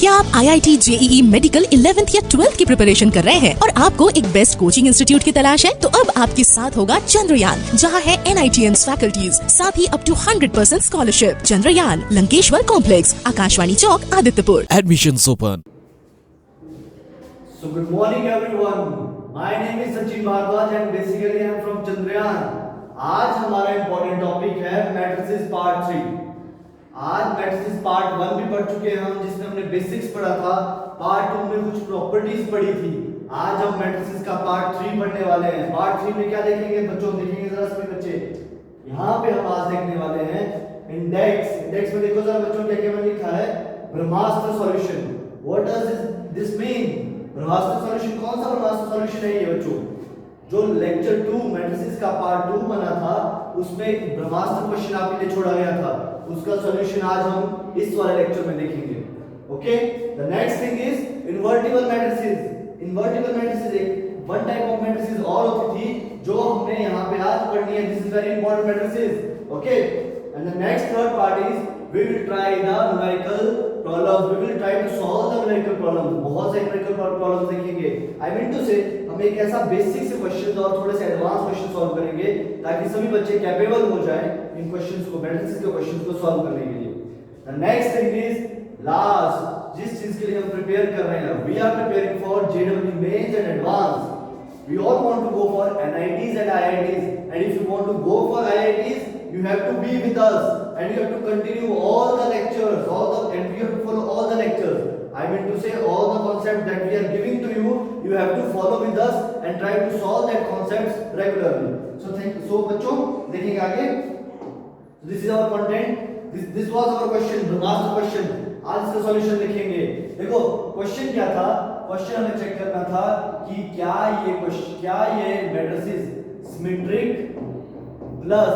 क्या आप IIT JEE medical 11th या 12th की प्रिपरेशन कर रहे हैं और आपको एक बेस्ट कोचिंग इंस्टीट्यूट की तलाश है? तो अब आपके साथ होगा चंद्रयान, जहां है NITN फैकल्टीज, साथ ही up to 100% scholarship. Chandrayaan, Lankeshwar complex, Akashvani Chowk, Adityapur. Admissions open. So good morning everyone. My name is Sachin Bhardwaj and basically I am from Chandrayaan. आज हमारा इम्पोर्टेंट टॉपिक है मैट्रिसेस पार्ट 3। आज मैट्रिसेस पार्ट 1 भी पढ़ चुके हैं हम, जिसमें हमने बेसिक्स पढ़ा था। पार्ट 2 में कुछ प्रॉपर्टीज पढ़ी थी। आज हम मैट्रिसेस का पार्ट 3 पढ़ने वाले हैं। पार्ट 3 में क्या देखेंगे बच्चों? देखेंगे जरा सभी बच्चे, यहाँ पे हम आज देखने वाले हैं इंडेक्स। इंडेक्स में देखो जरा बच्चों क्या क्या लिखा है, Brahmastra solution. What does this mean? Brahmastra solution कौन सा ब्रह्मास्त्र सॉल्यूशन है ये बच्चों? जो लेक्चर 2 मैट्रिसेस का पार्ट 2 बना था, उसमें एक ब्रह्मास्त्र क्वेश्चन आपके लिए छोड़ा गया था। उसका सॉल्यूशन आज हम इस वाले लेक्चर में देखेंगे। Okay, the next thing is invertible matrices. Invertible matrices एक वन टाइप ऑफ मैट्रिसेस और होती थी जो हमने यहाँ पे आज पढ़नी है। This is very important matrices. Okay, and the next third part is we will try the numerical problems. We will try to solve the numerical problems. बहुत से numerical problems देखेंगे। I mean to say हम एक ऐसा basic से question और थोड़े से एडवांस क्वेश्चन सॉल्व करेंगे ताकि सभी बच्चे कैपेबल हो जाएं इन क्वेश्चंस को, मैट्रिसेस के क्वेश्चंस को सॉल्व करने के लिए। The next thing is last जिस चीज के लिए हम प्रिपेयर कर रहे हैं, we are preparing for JEE Mains and Advanced. We all want to go for NITs and IITs, and if you want to go for IITs, you have to be with us and you have to continue all the lectures, and you have to follow all the lectures. I mean to say all the concepts that we are giving to you, you have to follow with us and try to solve that concepts regularly. So बच्चों देखेंगे आगे। This is our content. This was our question, the master question. आज इसका solution लिखेंगे। देखो question क्या था? Question हमें चेक करना था कि क्या ये matrices symmetric plus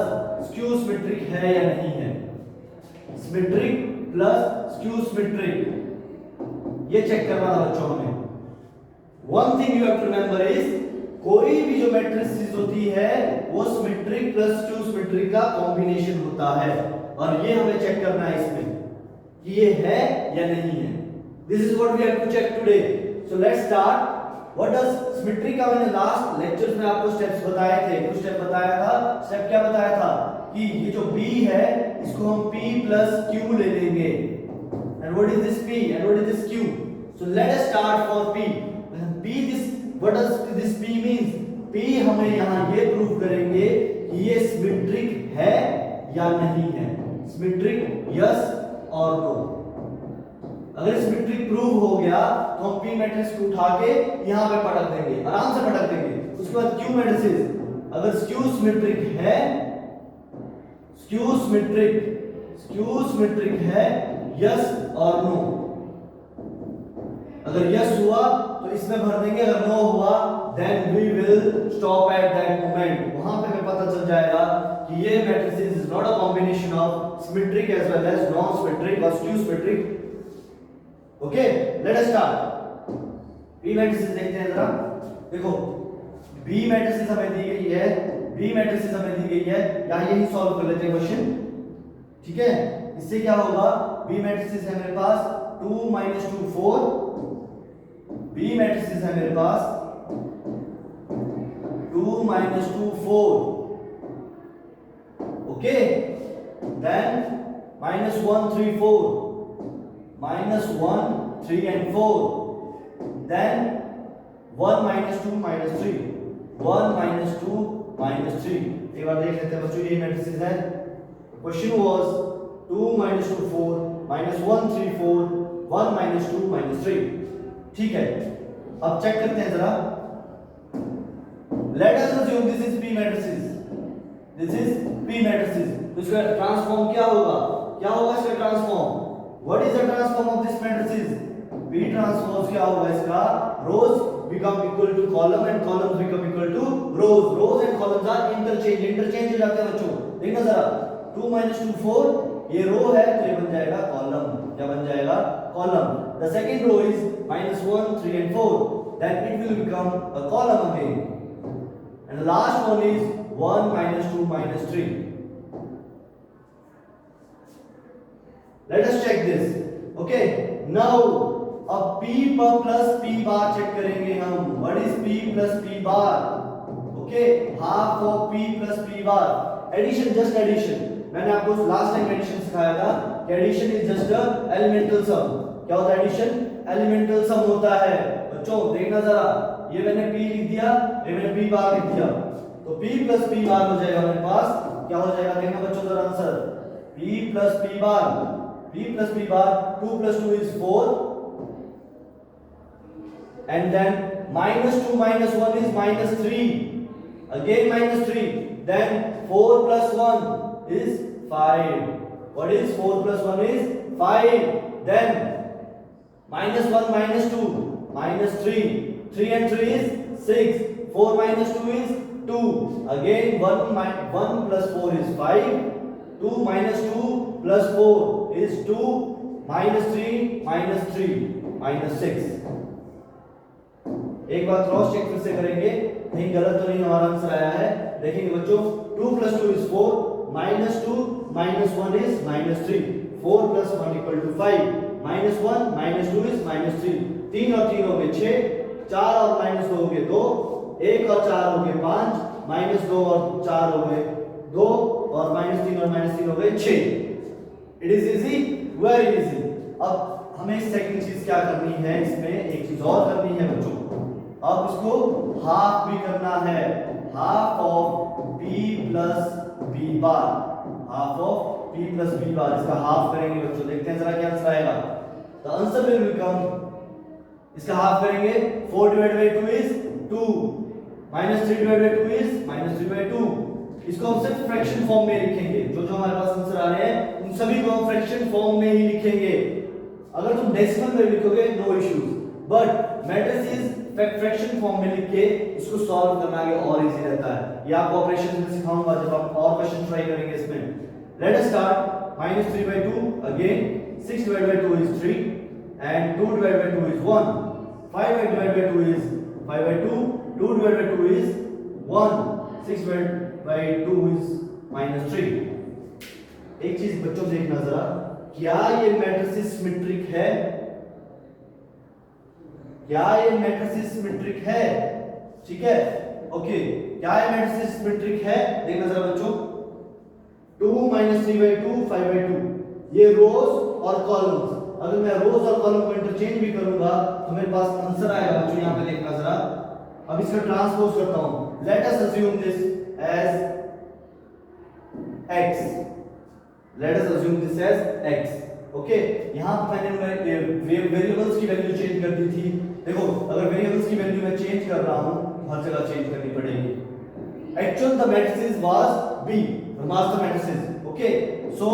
skew symmetric है या नहीं है। सिमेट्रिक प्लस स्क्यू सिमेट्रिक ये चेक करना था बच्चों हमें। One thing you have to remember is, कोई भी जो मैट्रिसेस होती है वो सिमेट्रिक प्लस स्क्यू सिमेट्रिक का कॉम्बिनेशन होता है, और ये हमें चेक करना है इसमें कि ये है या नहीं है। This is what we have to check today. So let's start. What does symmetry का मैंने लास्ट लेक्चर्स में आपको स्टेप्स बताए थे। कुछ स्टेप बताया था। स्टेप क्या बताया था कि ये जो B है इसको हम P plus Q ले लेंगे। And what is this P and what is this Q? So let us start for P. What does this P means? P हमें यहाँ ये प्रूव करेंगे कि ये सिमेट्रिक है या नहीं है। सिमेट्रिक यस और नो। अगर सिमेट्रिक प्रूव हो गया तो हम P मैट्रिक्स को उठा के यहाँ पे पटक देंगे, आराम से पटक देंगे। उसके बाद Q मैट्रिसेस, अगर स्क्यू सिमेट्रिक है, स्क्यू सिमेट्रिक है यस और नो। अगर यस हुआ तो इसमें भर देंगे, अगर नो हुआ then we will stop at that moment. वहां पे हमें पता चल जाएगा कि ये matrices is not a combination of symmetric as well as non symmetric और skew symmetric. Okay, let us start. B matrices देखते हैं जरा। देखो बी मैट्रिसेस हमें दी गई है, बी मैट्रिसेस हमें दी गई है, यहां यही सॉल्व कर लेते हैं क्वेश्चन। ठीक है, इससे क्या होगा? बी मैट्रिसेस है मेरे पास 2 - 2 4। बी मैट्रिसेस है मेरे पास 2 - 2 4। Okay, then -1 3 4, -1 3 and 4, then 1 - 2 - 3, 1 - 2 - 3। एक बार देख लेते हैं बच्चों, ये मैट्रिसेस है। Question was 2 - 2 4, -1 3 4, 1 - 2 - 3। ठीक है, अब चेक करते हैं जरा। Late us assume this is P matrices, this is P matrices. तो इसका ट्रांसफॉर्म क्या होगा? क्या होगा इसका transform? What is the transform of this matrices? P transpose क्या होगा इसका? Rows become equal to column and columns become equal to rows. Rows and columns are interchange हो जाते हैं बच्चों। देखना जरा, 2 - 2 4, ये रो है तो ये बन जाएगा कॉलम। क्या बन जाएगा? Column. The second row is -1 3 and 4, then it will become a column again. And the last one is 1 - 2 - 3. Let us check this. Okay, now अब p plus p bar check करेंगे हम। What is p plus p bar? Okay, half of p plus p bar. Addition, just addition. मैंने आपको last time addition सिखाया था कि addition is just a elemental sum. क्या होता है एडिशन? एलिमेंटल सम होता है। बच्चों देखना जरा, ये मैंने p लिख दिया, ये मैंने p बार लिख दिया, तो p प्लस p बार हो जाएगा मेरे पास। क्या हो जाएगा देखना बच्चों जरा answer, p plus p bar, p plus p bar 2 plus 2 is 4, and then -2 minus 1 is -3, again -3, then 4 plus 1 is 5. What is 4 plus 1 is 5, then -1 -2 -3, 3 and 3 is 6, 4 minus 2 is 2, again 1 plus 4 is 5, 2 minus 2 plus 4 is 2, -3 -6। एक बार cross check फिर से करेंगे, कहीं गलत तो नहीं हमारा answer आया है। देखेंगे बच्चों, 2 plus 2 is 4, -2 -1 is -3, 4 plus 1 equal to 5, -1 -2 is -3, 3 और 3 हो गए 6, 4 और -2 हो गए 2, 1 और 4 हो गए 5, -2 और 4 हो गए 2, और -3 और -3 हो गए 6। It is easy, very easy. अब हमें सेकंड चीज क्या करनी है, इसमें एक चीज और करनी है बच्चों। अब इसको हाफ भी करना है, half of p plus b bar, half of p plus b बार, इसका हाफ करेंगे बच्चों। देखते हैं जरा क्या आंसर आएगा। द आंसर विल बिकम, इसका हाफ करेंगे 4 divided by 2 is 2, -3 divided by 2 is -3 by 2। इसको हम सिर्फ फ्रैक्शन फॉर्म में लिखेंगे। जो जो हमारे पास आंसर आ रहे हैं उन सभी को हम फ्रैक्शन फॉर्म में ही लिखेंगे। अगर तुम डेसिमल में लिखोगे no issues, but matrices fraction form में लिख के इसको सॉल्व करना आगे और इजी रहता है। ये आपको ऑपरेशन में सिखाऊंगा जब हम और क्वेश्चन ट्राई करेंगे इसमें। Late us start. -3 by 2, again 6 divided by 2 is 3, and 2 divided by 2 is 1, 5 divided by 2 is 5 by 2, 2 divided by 2 is 1, 6 divided by 2 is -3। एक चीज बच्चों देखना जरा, क्या ये मैट्रिसेस सिमेट्रिक है? क्या ये मैट्रिसेस सिमेट्रिक है? ठीक है, ओके, क्या ये मैट्रिसेस सिमेट्रिक है? देखना जरा बच्चों, 2 -3 by 2 5 by 2, ये रोज और कॉलम्स। अगर मैं रोज और कॉलम को इंटरचेंज भी करूंगा तो मेरे पास आंसर आएगा बच्चों। यहां पे देखना जरा, अब इसका ट्रांसपोज करता हूं। Let us assume this as x, let us assume this as x। Okay, यहां पे मैंने वेरिएबल्स की वैल्यू चेंज कर दी थी। देखो, अगर वेरिएबल्स की वैल्यू मैं चेंज कर रहा हूं हर जगह चेंज करनी पड़ेगी। Actual the matrices was b, master matrices. Okay, so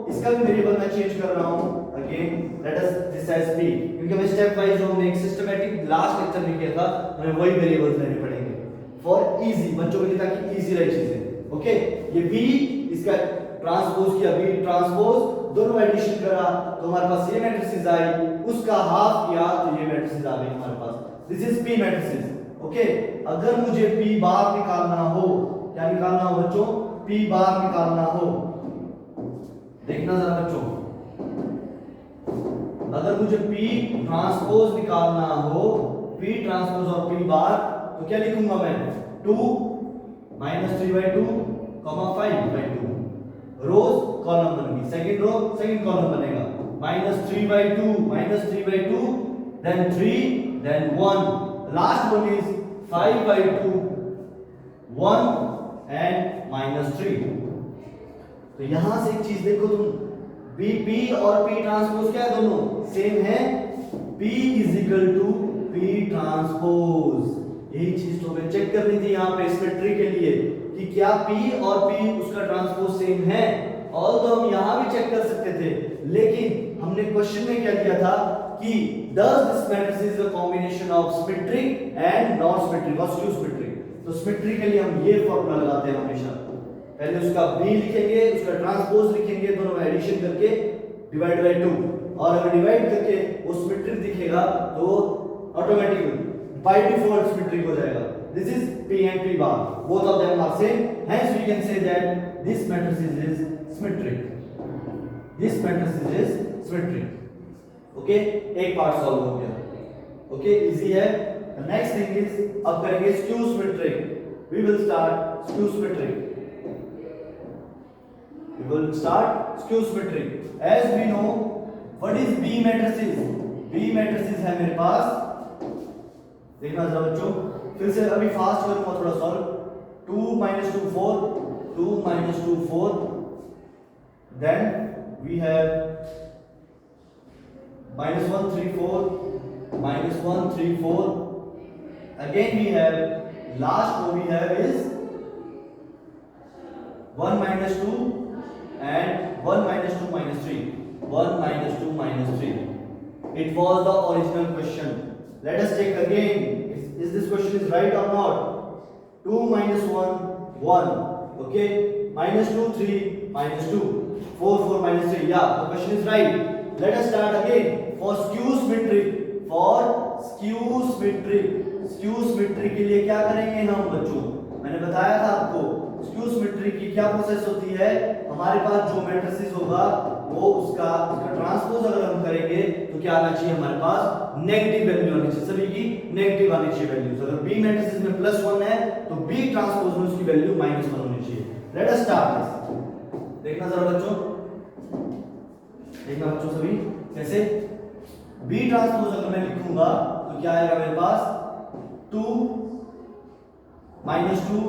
इसका भी वेरिएबल मैं चेंज कर रहा हूं। Again let us this as b, क्योंकि हमें स्टेप वाइज जो हमने एक सिस्टमैटिक लास्ट लेक्चर में किया था, हमें वही वेरिएबल्स लेने पड़ेंगे फॉर इजी, बच्चों के लिए ताकि इजी रहे चीजें। ओके, ये b, इसका ट्रांसपोज किया, b ट्रांसपोज, दोनों एडिशन करा तो हमारे पास ये मैट्रिसेस आई, उसका हाफ किया तो ये मैट्रिसेस आ गई हमारे पास। This is p matrices. Okay, अगर मुझे p बार निकालना हो, क्या निकालना हो बच्चों? p बार निकालना हो। देखना जरा बच्चों, अगर मुझे p ट्रांसपोज निकालना हो, p ट्रांसपोज और p बार, तो क्या लिखूंगा मैं? 2 -3 by 2, 5 by 2, रोज कॉलम बन गई, सेकंड रो सेकंड कॉलम बनेगा, -3 by 2, -3 by 2, then 3, then 1, last one is 5 by 2, 1 and -3। तो यहां से एक चीज देखो तुम, p और p ट्रांसपोज क्या है? दोनों सेम है। p is equal to p transpose. यही चीज तो हमें चेक करनी थी यहाँ पे सिमेट्री के लिए कि क्या p और p उसका ट्रांसपोज सेम है। और तो हम यहाँ भी चेक कर सकते थे, लेकिन हमने क्वेश्चन में क्या दिया था कि does this matrix is a combination of symmetric and non symmetric or skew symmetric। तो सिमेट्री के लिए हम ये फॉर्मूला लगाते हैं हमेशा, पहले उसका b लिखेंगे, उसका ट्रांसपोज लिखेंगे, दोनों में एडिशन करके डिवाइड बाय 2, और अगर डिवाइड करके वो सिमेट्रिक दिखेगा तो ऑटोमेटिकली बाय डिफॉल्ट सिमेट्रिक हो जाएगा। This is p and p bar, both of them are same, hence we can say that this matrix is symmetric, this matrix is symmetric। Okay, एक part solve हो गया। Okay, easy है। Next thing is, अब करेंगे skew symmetric. We will start skew symmetric. We will start skew symmetric. As we know, what is B matrices? B matrices है मेरे पास, देखना जरा बच्चों, फिर से अभी फास्ट करूंगा थोड़ा solve. 2 minus 2 4, 2 minus 2 4, then we have minus 1 3 4, minus 1 3 4, again we have last what we have is 1 minus 2 and 1 minus 2 minus 3, 1 minus 2 minus 3. It was the original question. Let us check again. Is this question is right or not? 2 minus 1 1, okay, minus 2 3, minus 2 4 4 minus 3. Yeah, the question is right. Let us start again. For skew symmetric, for skew symmetric के लिए क्या करेंगे हम बच्चों? मैंने बताया था आपको स्क्यू सिमेट्री की क्या प्रोसेस होती है। हमारे पास जो मैट्रिसेस होगा वो उसका ट्रांसपोज अगर हम करेंगे तो क्या आना चाहिए हमारे पास? नेगेटिव वैल्यू आनी चाहिए, सभी की नेगेटिव आनी चाहिए वैल्यूज। अगर बी मैट्रिसेस में +1 है तो बी ट्रांसपोज में उसकी वैल्यू -1 होनी चाहिए। Late us start this. देखना जरा बच्चों, देखना बच्चों सभी कैसे बी ट्रांसपोज अगर मैं लिखूंगा तो क्या आएगा मेरे पास? 2 minus 2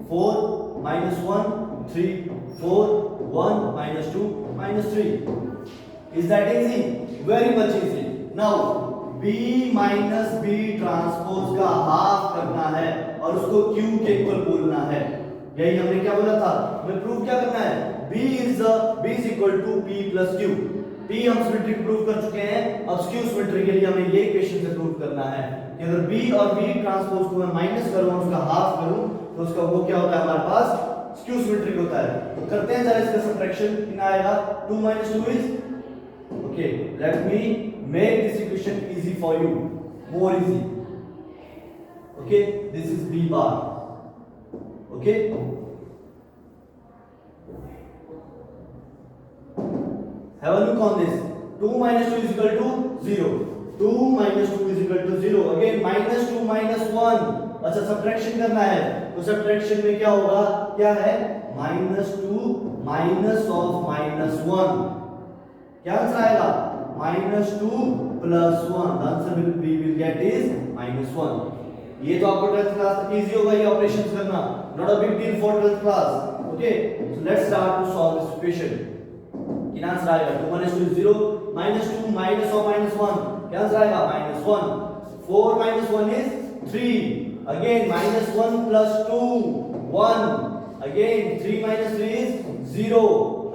4 minus 1 3 4 1 minus 2 minus 3. Is that easy? Very much easy. Now B minus B transpose का हाफ करना है और उसको Q के इक्वल बोलना है। यही हमने क्या बोला था, हमें प्रूव क्या करना है? B is equal to P plus Q. P हम सिमेट्रिक प्रूव कर चुके हैं, अब स्क्यू सिमेट्री के लिए हमें ये इक्वेशन से प्रूव करना है कि अगर B और B ट्रांसपोज को मैं माइनस करूं उसका हाफ करूं तो उसका वो क्या होता है हमारे पास? स्क्यू सिमेट्रिक होता है। तो करते हैं जरा इसका सब्ट्रैक्शन। कितना आएगा? 2 minus 2 is, okay, let me make this equation easy for you, more easy. Okay, this is B bar. Okay, have a look on this. 2 minus 2 is equal to 0. 2 minus 2 is equal to 0. Again minus 2 minus 1. अच्छा, subtraction करना है तो subtraction में क्या होगा? क्या है? -2 minus of -1. क्या आंसर आएगा? -2 plus 1. The answer we will get is -1. ये तो आपको 12th क्लास तक इजी होगा ये ऑपरेशंस करना, not a big deal for 12th class. Okay, so let's start to solve this equation. क्या आंसर आएगा? 2 minus 2 is 0, -2 minus of -1, क्या आंसर आएगा? -1. 4 minus 1 is 3. Again -1 plus 2 1. Again 3 minus 3 is 0.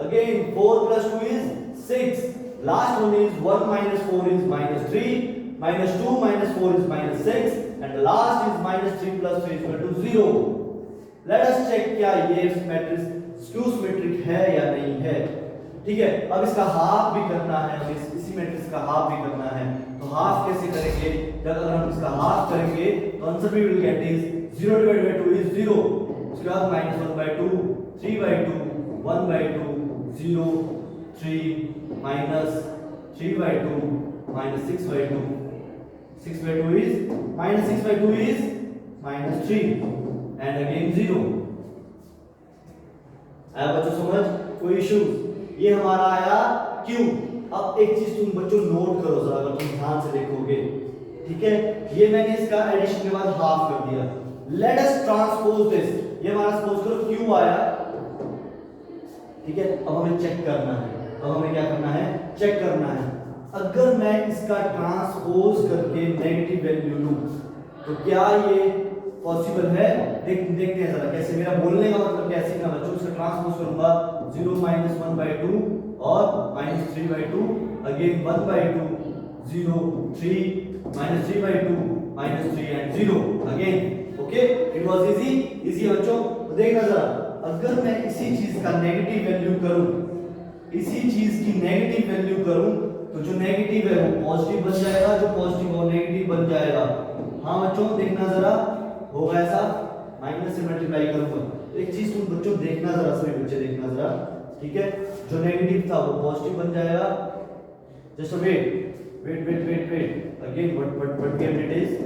Again 4 plus 2 is 6. Last one is 1 minus 4 is -3. -2 minus 4 is -6. And the last is -3 plus 3 is equal to 0. Let us check क्या ये matrix skew symmetric है या नहीं है। ठीक है, अब इसका हाफ भी करना है, अब इसी मैट्रिक्स का हाफ भी करना है। तो हाफ कैसे करेंगे? जब अगर हम इसका हाफ करेंगे तो आंसर भी will get is 0 divided by 2 is 0. उसके बाद -1/2, 3/2, 1/2, 0, 3 minus 3/2 minus 6/2. 6/2 is -6/2 is -3 and again 0. आया बच्चों समझ? कोई इश्यूज? ये हमारा आया Q। अब एक चीज तुम बच्चों नोट करो जरा, अगर तुम ध्यान से देखोगे, ठीक है, ये मैंने इसका एडिशन के बाद हाफ कर दिया। Let us transpose this. ये हमारा सपोज करो Q आया, ठीक है। अब हमें चेक करना है, अब हमें क्या करना है? चेक करना है। अगर मैं इसका ट्रांसपोज करके नेगेटिव वैल्यू लूं तो क्या ये पॉसिबल है? देखते हैं जरा कैसे। मेरा बोलने का मतलब कैसे ना बच्चों, इसका ट्रांसपोज करूंगा 0 minus 1/2 और -3/2, again 1/2, 0 3 -3/2 -3 and 0 again. Okay, it was easy बच्चों। तो देखना जरा, अगर मैं इसी चीज का नेगेटिव वैल्यू करूं, इसी चीज की नेगेटिव वैल्यू करूं तो जो नेगेटिव है वो पॉजिटिव बन जाएगा, जो पॉजिटिव वो नेगेटिव बन जाएगा। हाँ बच्चों देखना जरा, होगा ऐसा, माइनस से मल्टीप्लाई करूंगा। तो एक चीज तुम बच्चों देखना जरा, सभी बच्चे देखना जरा, ठीक है, जो नेगेटिव था वो पॉजिटिव बन जाएगा। Just wait, wait. Again, what game it is?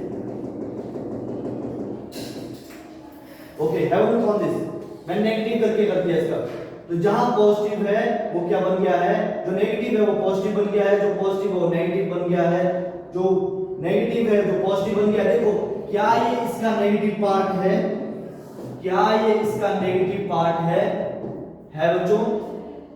Okay, have a look on this. मैंने नेगेटिव करके कर दिया इसका। तो जहां पॉजिटिव है वो क्या बन गया है, जो नेगेटिव है वो पॉजिटिव बन गया है, जो पॉजिटिव है वो नेगेटिव बन गया है, जो नेगेटिव है जो पॉजिटिव बन गया है। देखो क्या ये इसका नेगेटिव पार्ट है, क्या ये इसका नेगेटिव पार्ट है बच्चों?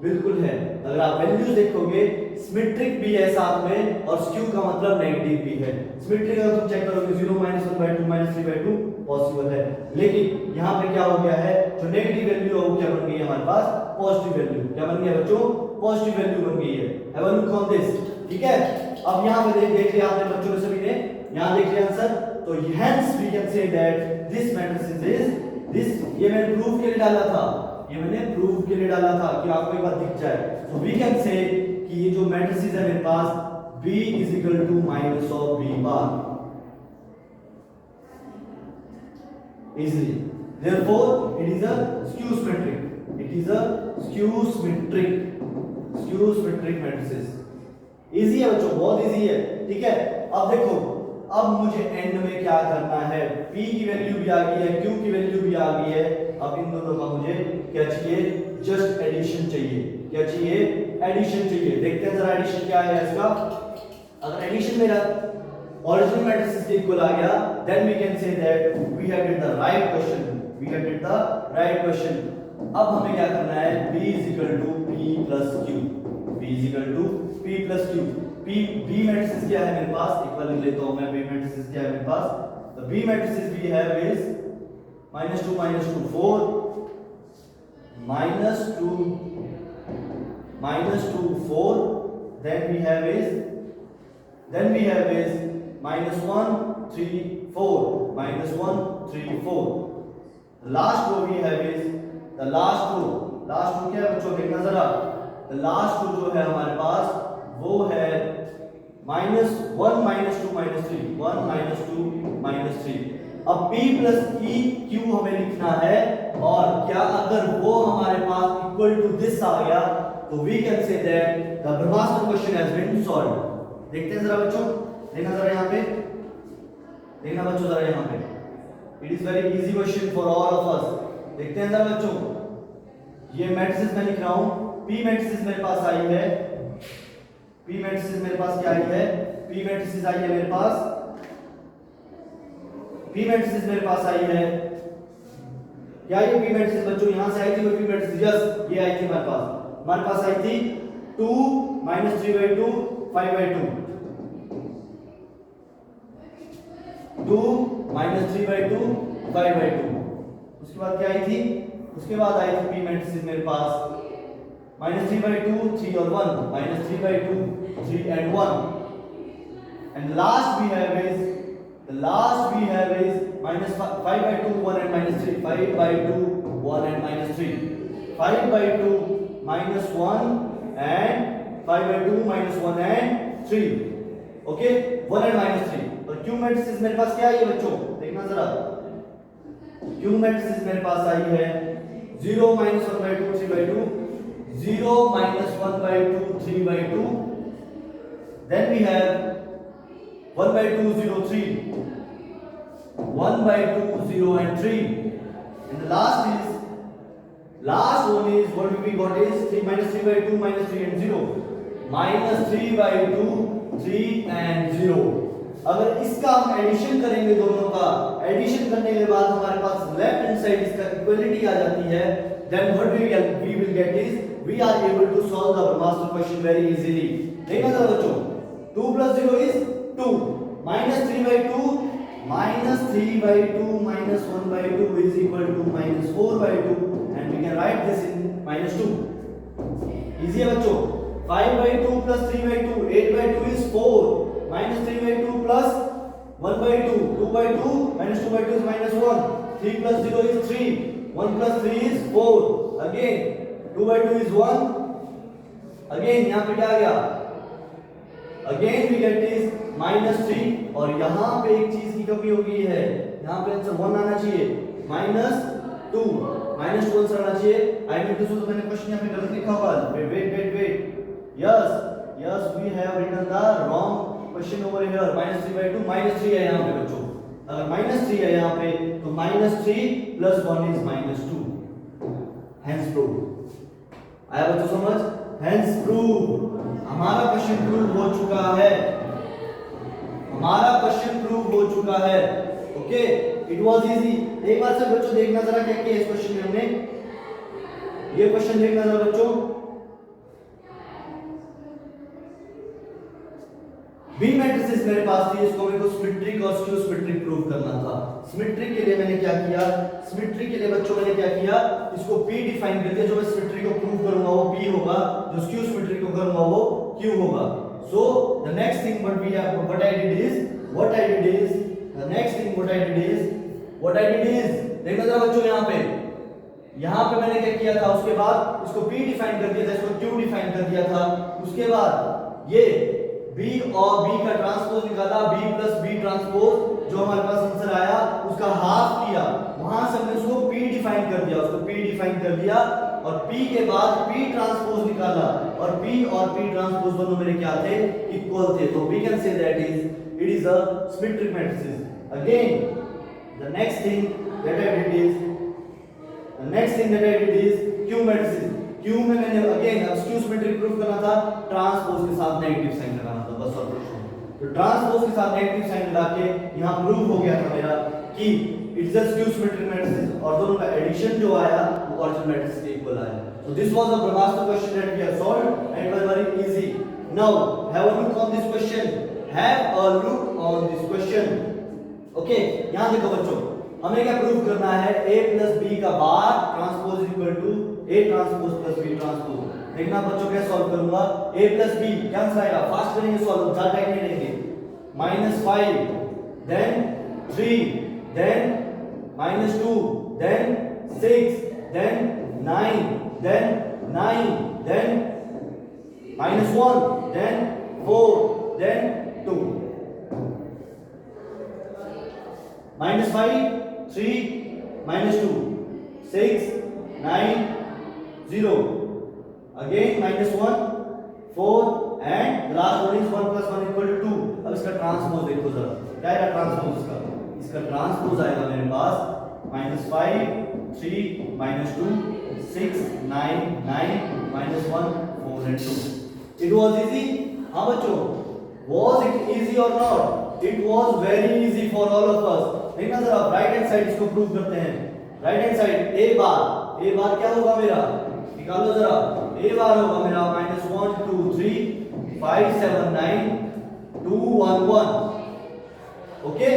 बिल्कुल है। अगर आप वैल्यूज देखोगे सिमेट्रिक भी है साथ में और स्क्यू का मतलब नेगेटिव भी है। सिमेट्रिक अगर तुम चेक करोगे 0 -1/2 -3/2 पॉसिबल है, लेकिन यहाँ पे क्या हो गया है, जो नेगेटिव वैल्यू है वो क्या बन गई है हमारे पास, पॉजिटिव वैल्यू। क्या बन गया बच्चों? पॉजिटिव वैल्यू बन गई है। Have a look on this. ठीक है, अब यहाँ पे देख लिया आपने बच्चों ने सभी ने, यहाँ देख लिया आंसर। तो hence we can say that this matrix is this. ये मैंने प्रूफ के लिए डाला था, ये मैंने प्रूफ के लिए डाला था कि आपको एक बात दिख जाए। तो वी कैन से कि ये जो मैट्रिसेस है मेरे पास B is equal to minus of B bar easily. Therefore it is a skew symmetric. It is a skew symmetric matrices. Easy है बच्चों, बहुत इजी है। ठीक है, अब देखो, अब मुझे एंड में क्या करना है, P की वैल्यू भी आ गई है, Q की वैल्यू भी आ गई है। अब इन दोनों का मुझे क्या चाहिए, जस्ट एडिशन चाहिए। क्या चाहिए? एडिशन चाहिए। देखते हैं जरा एडिशन क्या है इसका। अगर एडिशन मेरा ओरिजिनल मैट्रिक्स के इक्वल आ गया, then we can say that we have did the right question, we have did the right question. अब हमें क्या करना है, B is equal to P plus Q, B is equal to P plus Q। B matrix क्या है मेरे पास, एक बार लिख लेता हूं मैं। B मैट्रिक्स क्या है मेरे पास, the B matrices we have is -2 -2 4 -2 4, then we have is -1 3 4 -1 3 4। last row we have is the last row क्या है बच्चों, देखना जरा। the last row जो है हमारे पास वो है -1 -2 -3 1 -2 -3। अब P plus Q हमें लिखना है, और क्या अगर वो हमारे पास इक्वल टू दिस आ गया तो we can say that the ब्रह्मास्त्र क्वेश्चन हैज बीन सॉल्व्ड। देखते हैं जरा बच्चों, देखना जरा यहाँ पे, देखना बच्चों जरा यहाँ पे। It is very easy question for all of us. देखते हैं जरा बच्चों, ये मैट्रिसेस मैं लिख रहा हूं। P मैट्रिसेस मेरे पास आई है, P मैट्रिसेस मेरे पास क्या आई है, P मैट्रिसेस आई है मेरे पास, P मैट्रिसेस मेरे पास आई है। क्या ये P मैट्रिसेस बच्चों यहां से आई थी वो P मैट्रिसेस? यस, ये आई थी हमारे पास आई थी 2 -3/2 5/2, 2 -3/2 5/2। उसके बाद क्या आई थी, उसके बाद आई थी P मैट्रिसेस मेरे पास -3/2 3 और 1 -3/2 3 and 1, and the last we have is -5/2 1 and -3 5/2 1 and -3 5/2 -1 and 5/2 -1 and 3। Okay, 1 and -3। और Q मैट्रिसेस मेरे पास क्या आई है बच्चों, देखना जरा। Q मैट्रिसेस मेरे पास आई है 0 -1/2 3/2 0 -1/2 3/2, then we have 1/2 0 3 1/2 0 and 3, and the last one is what we got is 3 -3/2 -3 and 0 -3/2 3 and 0। अगर इसका हम एडिशन करेंगे, दोनों का एडिशन करने के बाद हमारे पास लेफ्ट हैंड साइड इसका इक्वलिटी आ जाती है, then what we will get is we are able to solve the Brahmastra question very easily। देखना जरा बच्चों, 2 plus 0 is 2 -3/2 -3/2 -1/2 is equal to -4/2, and we can write this in -2। easy है बच्चों। 5/2 plus 3/2 8/2 is 4 -3/2 plus 1/2 2/2 -2/2 is -1 3 plus 0 is 3 1 plus 3 is 4 again 2/2 is 1 again यहाँ पे क्या आ गया, again we get is -3, और यहाँ पे एक चीज की कमी हो गई है, यहाँ पे आंसर 1 आना चाहिए, -2 आंसर आना चाहिए। आई मीन तो मैंने क्वेश्चन यहाँ पे गलत लिखा होगा। Wait yes we have written the wrong question over here -3/2 -3 है यहाँ पे बच्चों। अगर -3 है यहाँ पे तो -3 + 1 इज -2। Hence prove. आया बच्चों समझ? Hence prove. हमारा क्वेश्चन प्रूव हो चुका है। हमारा क्वेश्चन प्रूव हो चुका है। Okay, it was easy. एक बार से बच्चों देखना जरा क्या किया इस क्वेश्चन में हमने। ये क्वेश्चन देखना जरा बच्चों। बी मैट्रिसेस मेरे पास थी, इसको मेरे को सिमेट्रिक और स्क्यू सिमेट्रिक प्रूव करना था। सिमेट्रिक के लिए मैंने क्या किया? सिमेट्रिक के लिए बच्चों मैंने क्या किया? इसको P डिफाइन कर दिया। जो मैं सिमेट्रिक को प्रूव करूंगा वो P होगा, जो स्क्यू सिमेट्रिक को करूंगा वो Q होगा। So the next thing what I did is देखना जरा बच्चों यहाँ पे मैंने क्या किया था, उसके बाद इसको P डिफाइन कर दिया था, इसको Q डिफाइन कर दिया था। उसके बाद ये B और B का ट्रांसपोज निकाला, B + B ट्रांसपोज जो हमारे पास आंसर आया उसका हाफ किया। वहां से हमने उसको P डिफाइन कर दिया, और P के बाद P ट्रांसपोज निकाला, और P और P ट्रांसपोज दोनों मेरे क्या थे? इक्वल थे। तो we can say that it is a symmetric matrices. Again, the next thing that I did is Q matrices. Q में मैंने अगेन अब स्क्यू सिमेट्रिक प्रूफ करना था, ट्रांसपोज के साथ नेगेटिव साइन लगाना था, बस और कुछ नहीं। तो ट्रांसपोज के साथ नेगेटिव साइन लगा के यहाँ प्रूफ हो गया था मेरा कि it's a skew symmetric matrices, और दोनों का एडिशन जो आया वो ओरिजिनल मैट्रिक्स के इक्वल आया। So this was the Brahmastha question that we have solved and it was very easy. Now have a look on this question. Okay, यहाँ देखो बच्चों, हमें क्या प्रूफ करना है? A + B का bar transpose equal to A transpose + B transpose. देखना बच्चों क्या सॉल्व करूंगा। A + B क्या आंसर आएगा? फास्ट करेंगे सॉल्व, ज्यादा टाइम नहीं लेंगे। -5 then 3 then -2 then 6 then 9 then -1 then 4 then 2 -5 3 -2 6 9 0 again -1 4 and the last one is 1 + 1 = 2। अब इसका ट्रांसपोज देखो जरा, क्या आएगा ट्रांसपोज इसका ट्रांसपोज आएगा मेरे पास -5 3 -2 6 9 9 -1 4 and 2। It was easy? हाँ बच्चों, was it easy or not? It was very easy for all of us। देखना जरा राइट हैंड साइड इसको प्रूव करते हैं। राइट हैंड साइड A बार क्या होगा मेरा? निकालो जरा। A बार होगा मेरा -1 2 3 5 7 9 2 1 1। ओके,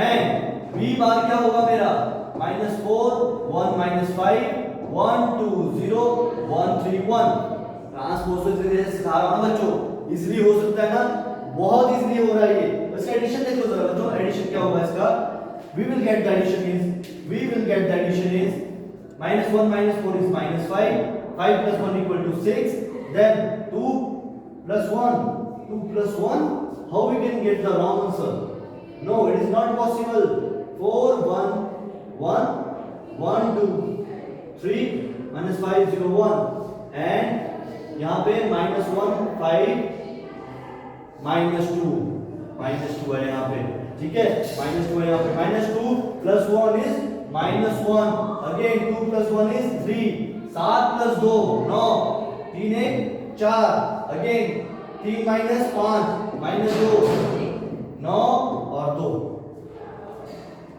एंड B बार क्या होगा मेरा? -4 1 -5 1 2 0 1 3 1। ट्रांसपोज से धीरे सिखा रहा हूं ना बच्चों, इजीली हो सकता है ना? बहुत इजीली हो रहा है ये। इसका एडिशन देखो जरा बच्चों, एडिशन क्या होगा इसका? we will get the addition is -1 - 4 is -5 5 + 1 = 6 then 2 + 1 how we can get the wrong answer? No, it is not possible। 4 1 1 1 2 3 -5 0 1 and यहाँ पे -1 5 -2 है यहाँ पे, ठीक है? -2 है यहाँ पे। -2 + 1 is -1 again 2 + 1 is 3 7 + 2 9 3 1 4 again 3 - 5 -2 9 और 2।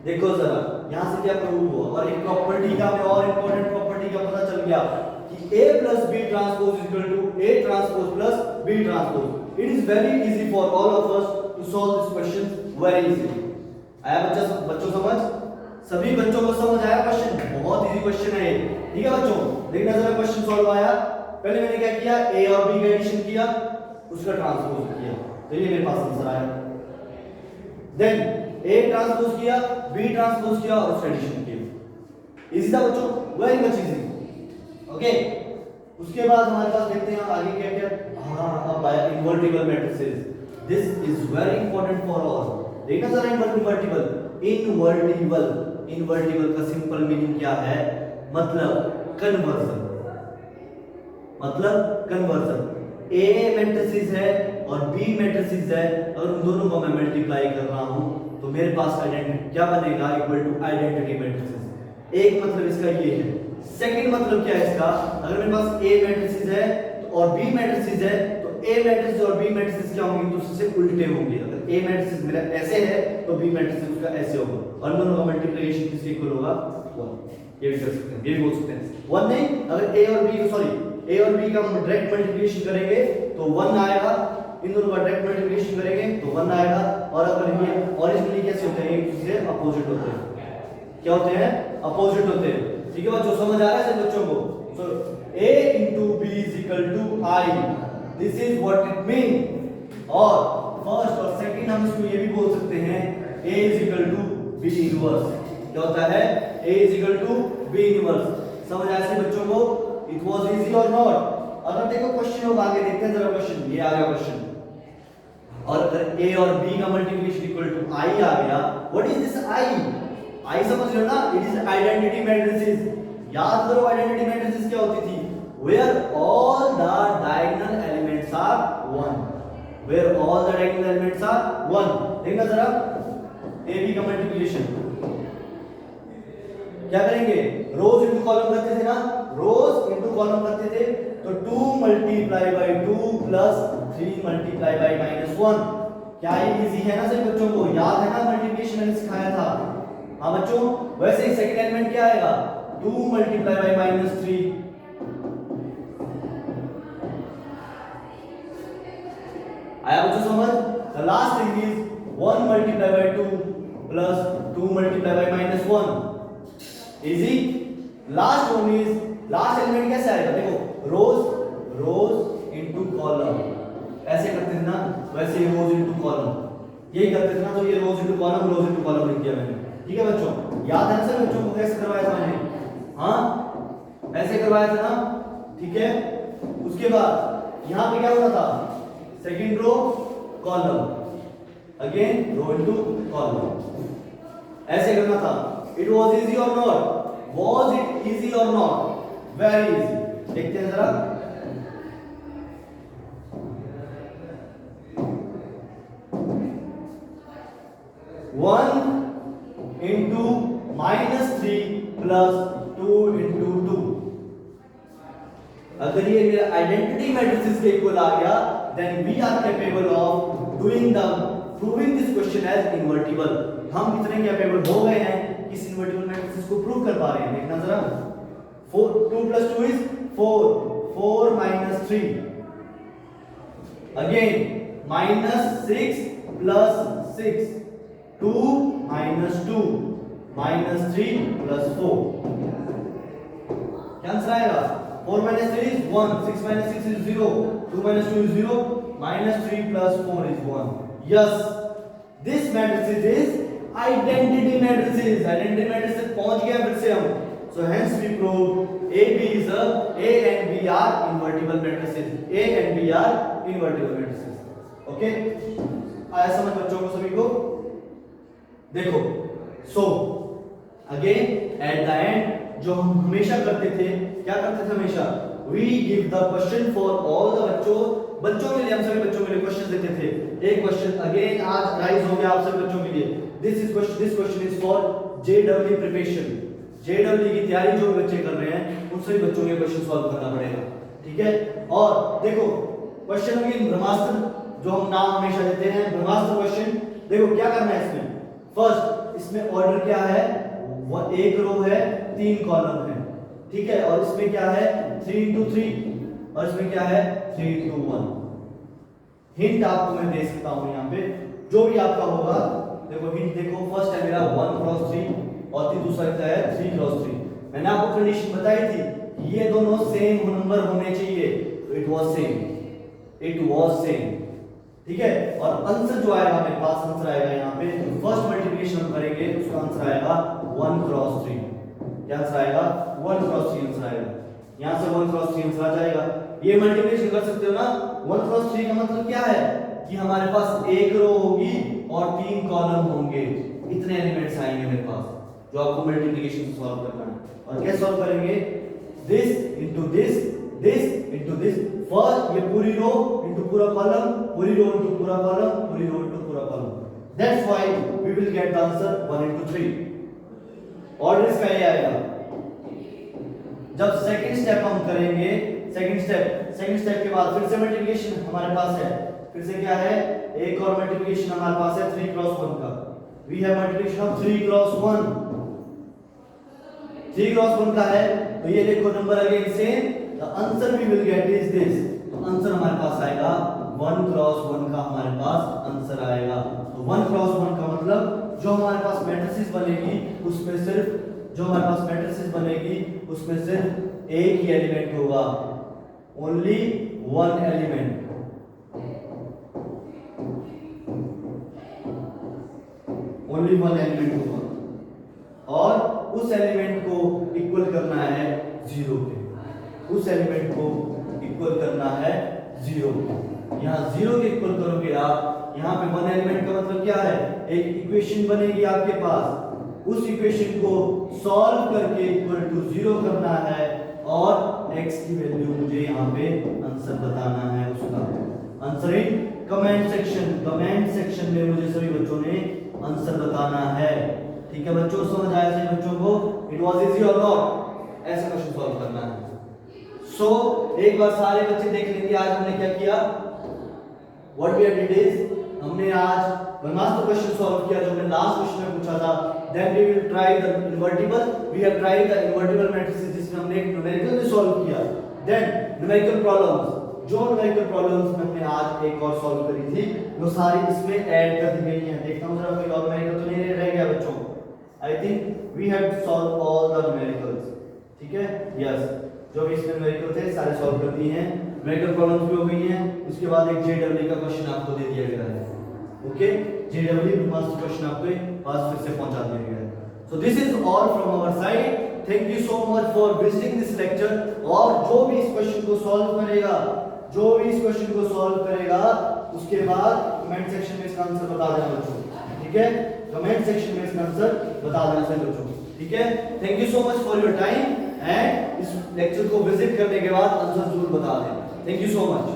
देखो जरा यहाँ से क्या प्रूव हुआ, और एक प्रॉपर्टी का हमें और इंपॉर्टेंट प्रॉपर्टी का पता चल गया कि A + B transpose = A transpose + B transpose. It is very easy for all of us to solve this question very easily। आया बच्चों समझ? सभी बच्चों को समझ आया क्वेश्चन? बहुत इजी क्वेश्चन है ये, ठीक है बच्चों? देखना जरा क्वेश्चन सॉल्व आया। पहले मैंने क्या किया? A और B का एडिशन किया, उसका ट्रांसपोज किया, तो ये मेरे पास आंसर आया। देन A ट्रांसपोज किया, B ट्रांसपोज किया और उसका एडिशन किया। इजी था बच्चों, वेरी मच इजी। ओके, उसके बाद हमारे पास देखते हैं आगे क्या क्या। हाँ, अब आया invertible matrices. This is very important for all. देखना जरा इनवर्टिबल का सिंपल मीनिंग क्या है? मतलब कन्वर्जन। ए मैट्रिसेस है और बी मैट्रिसेस है, अगर उन दोनों को मैं मल्टीप्लाई कर रहा हूं तो मेरे पास आइडेंटिटी क्या बनेगा, इक्वल टू आइडेंटिटी मैट्रिसेस। एक मतलब इसका ये है। सेकंड मतलब क्या है इसका, अगर मेरे पास ए मैट्रिसेस है तो और बी मैट्रिसेस है तो ए मैट्रिसेस और बी मैट्रिसेस क्या होंगे, दूसरे से उल्टे होंगे। अगर ए मैट्रिसेस मेरा ऐसे है तो बी मैट्रिसेस उसका ऐसे होगा, और दोनों का मल्टीप्लिकेशन किसके इक्वल होगा, 1। ये भी कर सकते हैं, ये भी बोल सकते हैं 1 नहीं, अगर ए और बी ए और बी का डायरेक्ट मल्टीप्लिकेशन करेंगे तो 1 आएगा, इन दोनों का डायरेक्ट मल्टीप्लिकेशन करेंगे तो 1 आएगा, और अगर ये ओरिजिनली कैसे होते हैं, एक दूसरे से अपोजिट होते हैं। क्या होते हैं, अपोजिट होते हैं। ठीक है बच्चों, समझ आ रहा है सब बच्चों को। सो a into b is equal to I, this is what it mean। और फर्स्ट और सेकंड हम इसको ये भी बोल सकते हैं a is equal to b inverse। क्या होता है, a is equal to b inverse। समझ आया से बच्चों को, it was easy or not। अगर देखो क्वेश्चन को आगे देखते हैं जरा, क्वेश्चन ये आ गया क्वेश्चन, और अगर a और b का मल्टीप्लिकेशन इक्वल टू I आ गया, व्हाट इज दिस I समझ रहे हो ना, इट इज आइडेंटिटी मैट्रिसेस। याद करो आइडेंटिटी मैट्रिसेस क्या होती थी, where all the diagonal elements are 1, where all the diagonal elements are 1। देखना जरा a b का मल्टीप्लिकेशन क्या करेंगे, रोज इनटू कॉलम करते थे ना, रोज इनटू कॉलम करते थे, तो 2 multiply by 2 plus 3 multiply by -1। क्या ये इजी है ना सभी बच्चों को, याद है ना मल्टीप्लिकेशन मैंने सिखाया था। हाँ बच्चों, वैसे ही सेकंड एलिमेंट क्या आएगा, 2 मल्टीप्लाई बाय -3, आया बच्चों समझ। The last thing is 1 multiply by 2 plus 2 multiply by -1, easy. Last one is, last element कैसे आएगा, देखो रोज इनटू कॉलम, ऐसे करते थे ना, वैसे ही रोज इनटू कॉलम, यही करते थे ना, तो ये रोज इनटू कॉलम लिख दिया मैंने। ठीक है बच्चों, याद है ना सर बच्चों को कैसे करवाया था मैंने, हाँ ऐसे करवाया था ना। ठीक है, उसके बाद यहां पे क्या होता था, सेकंड रो कॉलम, अगेन रो इनटू कॉलम, ऐसे करना था। इट वाज इजी और नॉट, वाज इट इजी और नॉट, वेरी इजी। देखते हैं जरा, वन इंटू -3 प्लस 2 इंटू 2। अगर ये मेरा आइडेंटिटी मैट्रिसेस के इक्वल आ गया, then we are capable of doing the proving this question as invertible. हम कितने कैपेबल हो गए हैं इस इनवर्टिबल मैट्रिसेस को प्रूव कर पा रहे हैं। देखना जरा, 2 + 2 is 4, 4 - 3, अगेन -6 + 6, 2 - 2, -3 + 4। क्या आंसर आएगा, 4 - 3 is 1, 6 - 6 is 0, 2 - 2 is 0, -3 + 4 is 1। Yes, this matrix is identity matrices। Identity matrix तक पहुंच गया फिर से हम। So hence we prove A and B are invertible matrices। A and B are invertible matrices। Okay? आया समझ बच्चों को सभी को? देखो, so again at the end जो हम हमेशा करते थे, क्या करते थे हमेशा, we give the question for all the बच्चों के लिए, हम सभी बच्चों के लिए क्वेश्चन देते थे। एक क्वेश्चन अगेन आज राइज हो गया आप सभी बच्चों के लिए। This question is for JW preparation. JW की तैयारी जो बच्चे कर रहे हैं उन सभी बच्चों को क्वेश्चन सॉल्व करना पड़ेगा। ठीक है, और देखो क्वेश्चन में ब्रह्मास्त्र जो हम नाम हमेशा देते हैं, ब्रह्मास्त्र क्वेश्चन। देखो क्या करना है इसमें, फर्स्ट इसमें ऑर्डर क्या है, वो एक रो है 3 कॉलम है। ठीक है, और इसमें क्या है 3 × 3, और इसमें क्या है 3 × 1। हिंट आपको मैं दे सकता हूं यहाँ पे, जो भी आपका होगा। देखो हिंट देखो, फर्स्ट है मेरा 1 × 3 और दूसरा क्या है 3 × 3। मैंने आपको कंडीशन बताई थी कि ये दोनों सेम नंबर होने चाहिए, तो इट वाज सेम। ठीक है, और आंसर जो आएगा मेरे पास, आंसर आएगा यहाँ पे फर्स्ट मल्टीप्लिकेशन हम करेंगे, उसका आंसर आएगा 1 × 3। क्या आंसर आएगा 1 × 3 आंसर आएगा। यहाँ से 1 × 3 आंसर आ जाएगा। ये मल्टीप्लिकेशन कर सकते हो ना। 1 × 3 का मतलब क्या है कि हमारे पास एक रो होगी और 3 कॉलम होंगे, इतने एलिमेंट्स आएंगे मेरे पास, जो आपको मल्टीप्लिकेशन सॉल्व करना है। और कैसे सॉल्व करेंगे, this into this, this into this, first ये पूरी रो इनटू पूरा कॉलम, पूरी रो इनटू पूरा कॉलम, पूरी रो इनटू पूरा column. That's why we will get the answer 1 into 3. Order इसका ये आएगा. जब सेकंड स्टेप हम करेंगे, सेकंड स्टेप के बाद फिर से मल्टीप्लिकेशन हमारे पास है. फिर से क्या है, एक और मल्टीप्लिकेशन हमारे पास है 3 क्रॉस 1 का. We have multiplication of 3 cross 1. 3 cross 1 का है तो ये देखो number again same. The answer we will get is this. तो आंसर हमारे पास आएगा 1 क्रॉस 1 का हमारे पास आंसर आएगा. तो 1 क्रॉस 1 का मतलब जो हमारे पास मैट्रिसेस बनेगी उसमें सिर्फ एक ही एलिमेंट होगा. Only one element. होगा और उस एलिमेंट को इक्वल करना है 0 पे. यहाँ 0 के इक्वल करोगे आप. यहाँ पे वन एलिमेंट का मतलब क्या है, एक इक्वेशन बनेगी आपके पास. उस इक्वेशन को सॉल्व करके इक्वल टू 0 करना है और x की वैल्यू मुझे यहाँ पे आंसर बताना है उसका. आंसर इन कमेंट सेक्शन में मुझे सभी बच्चों ने आंसर बताना है. ठीक है बच्चों, समझ आया सभी बच्चों को? इट वाज इजी और नॉट? ऐसा क्वेश्चन सॉल्व करना है. सो एक बार सारे बच्चे देख लेंगे आज हमने क्या किया. व्हाट वी डिड इज हमने आज ब्रह्मास्त्र क्वेश्चन सॉल्व किया जो हमने लास्ट क्वेश्चन में पूछा था. Then we will try the invertible. We have tried the invertible matrices जिसमें हमने एक न्यूमेरिकल भी सॉल्व किया. देन न्यूमेरिकल प्रॉब्लम्स, जो न्यूमेरिकल प्रॉब्लम्स हमने आज एक और सॉल्व करी थी वो सारी इसमें ऐड कर दी गई हैं. देखता हूं जरा कोई और न्यूमेरिकल तो नहीं रह गया बच्चों. I think we have solve all the numericals. ठीक है, यस, जो भी इसमें न्यूमेरिकल थे सारे सॉल्व कर दिए हैं. न्यूमेरिकल प्रॉब्लम्स भी हो गई हैं. उसके बाद एक जेडब्ल्यू का क्वेश्चन आपको दे दिया गया है. ओके, जेडब्ल्यू ब्रह्मास्त्र क्वेश्चन आपके पास फिर से पहुंचा दिया गया है. So this is all from our side. Thank you so much for visiting this lecture. और जो भी इस क्वेश्चन को सॉल्व करेगा उसके बाद कमेंट सेक्शन में इसका आंसर बता देना बच्चों. ठीक है, कमेंट सेक्शन में इसका आंसर बता देना सभी बच्चों. ठीक है, thank you so much for your time and इस लेक्चर को विजिट करने के बाद आंसर जरूर बता दें. Thank you so much.